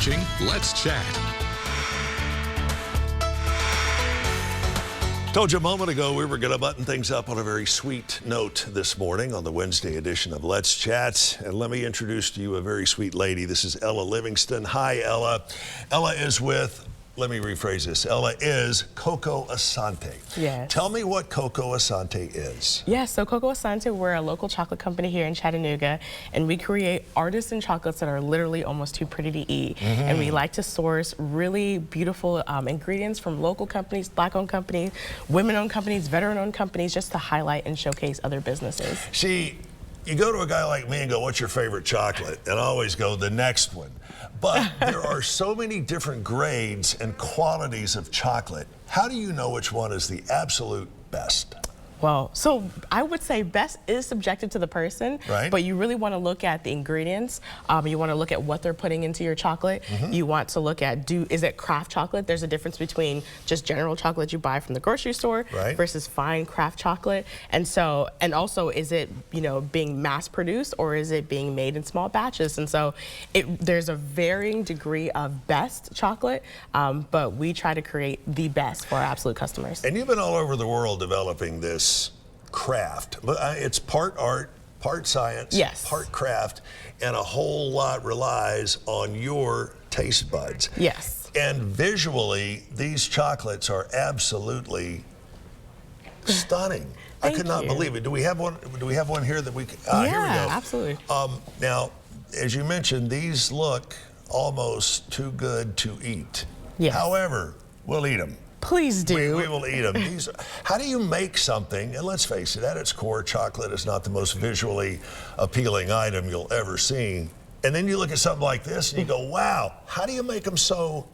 watching Let's Chat. Told you a moment ago we were going to button things up on a very sweet note this morning on the Wednesday edition of Let's Chat. And let me introduce to you a very sweet lady. This is Ella Livingston. Hi, Ella. Ella is with, let me rephrase this. Ella is Coco Asante. Yes. Tell me what Coco Asante is. Yes, so Coco Asante, we're a local chocolate company here in Chattanooga, and we create artisan chocolates that are literally almost too pretty to eat. And we like to source really beautiful ingredients from local companies, Black-owned companies, women-owned companies, veteran-owned companies, just to highlight and showcase other businesses. See, you go to a guy like me and go, what's your favorite chocolate? And I always go, the next one. But there are so many different grades and qualities of chocolate. How do you know which one is the absolute best? Well, so I would say best is subjective to the person, right? But you really want to look at the ingredients. You want to look at what they're putting into your chocolate. You want to look at, is it craft chocolate? There's a difference between just general chocolate you buy from the grocery store versus fine craft chocolate. And so, and also, is it, you know, being mass produced or is it being made in small batches? And so there's a varying degree of best chocolate, but we try to create the best for our absolute customers. And you've been all over the world developing this craft, but it's part art, part science, part craft, and a whole lot relies on your taste buds. Yes. And visually, these chocolates are absolutely stunning. I could not believe it. Do we have one? Do we have one here that we can? Yeah, here we go. Absolutely. Now, as you mentioned, these look almost too good to eat. Yes. However, we'll eat them. Please do. We will eat them. How do you make something, and let's face it, at its core, chocolate is not the most visually appealing item you'll ever see. And then you look at something like this and you go, wow, how do you make them so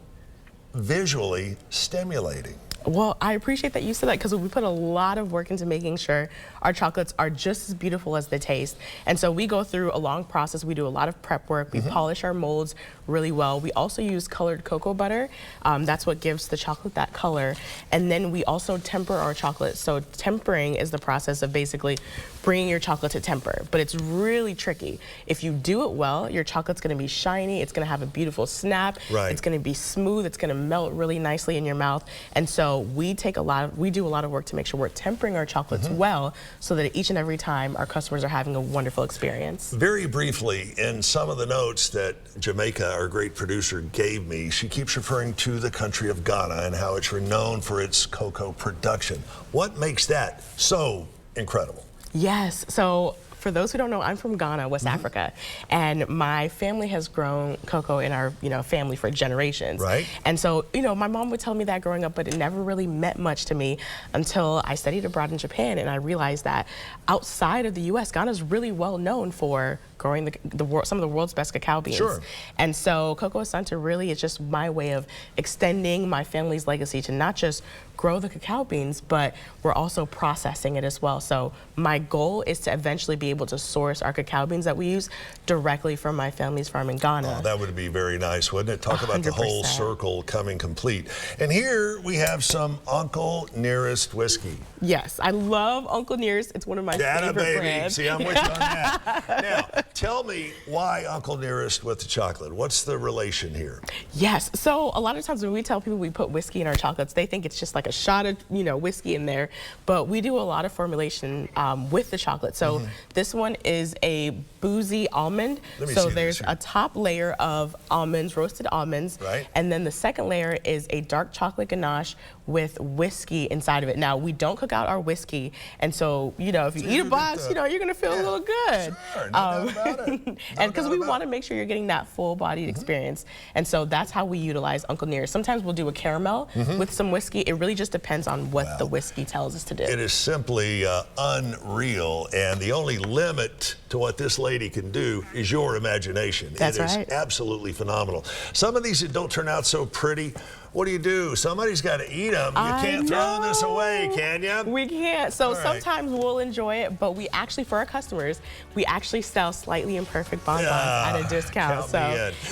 visually stimulating? Well, I appreciate that you said that because we put a lot of work into making sure our chocolates are just as beautiful as they taste. And so we go through a long process. We do a lot of prep work. We polish our molds really well. We also use colored cocoa butter. That's what gives the chocolate that color. And then we also temper our chocolate. So tempering is the process of basically bringing your chocolate to temper. But it's really tricky. If you do it well, your chocolate's going to be shiny. It's going to have a beautiful snap. It's going to be smooth. It's going to melt really nicely in your mouth. And so we do a lot of work to make sure we're tempering our chocolates well so that each and every time our customers are having a wonderful experience. Very briefly, in some of the notes that Jamaica, our great producer, gave me, she keeps referring to the country of Ghana and how it's renowned for its cocoa production. What makes that so incredible? Yes, so for those who don't know, I'm from Ghana, West Africa, and my family has grown cocoa in our, family for generations. And so, my mom would tell me that growing up, but it never really meant much to me until I studied abroad in Japan, and I realized that outside of the U.S., Ghana's really well known for growing some of the world's best cacao beans. And so Coco Asante really is just my way of extending my family's legacy to not just grow the cacao beans, but we're also processing it as well. So my goal is to eventually be able to source our cacao beans that we use directly from my family's farm in Ghana. Oh, that would be very nice, wouldn't it? Talk about the whole circle coming complete. And here we have some Uncle Nearest whiskey. Yes, I love Uncle Nearest. It's one of my favorite brands. See, I'm with you on that. Now, tell me why Uncle Nearest with the chocolate. What's the relation here? Yes, so a lot of times when we tell people we put whiskey in our chocolates, they think it's just like a shot of, whiskey in there. But we do a lot of formulation with the chocolate. So this one is a boozy almond. So there's a top layer of almonds, roasted almonds. And then the second layer is a dark chocolate ganache with whiskey inside of it. Now, we don't cook out our whiskey. And so, if you eat a box, you're going to feel a little good. Sure, no doubt about it. And because we want to make sure you're getting that full-bodied experience. And so that's how we utilize Uncle Nearest. Sometimes we'll do a caramel with some whiskey. It really just depends on what the whiskey tells us to do. It is simply unreal, and the only limit to what this lady can do is your imagination. That's right. It is absolutely phenomenal. Some of these that don't turn out so pretty, what do? Somebody's got to eat them. You can't throw this away, can you? We can't. So sometimes we'll enjoy it, but we actually, for our customers, we actually sell slightly imperfect bonbons at a discount.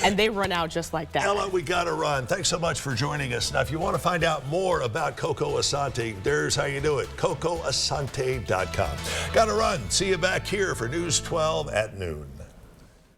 And they run out just like that. Ella, we got to run. Thanks so much for joining us. Now, if you want to find out more about Coco Asante, there's how you do it. CocoAsante.com. Got to run. See you back here for News 12 at noon.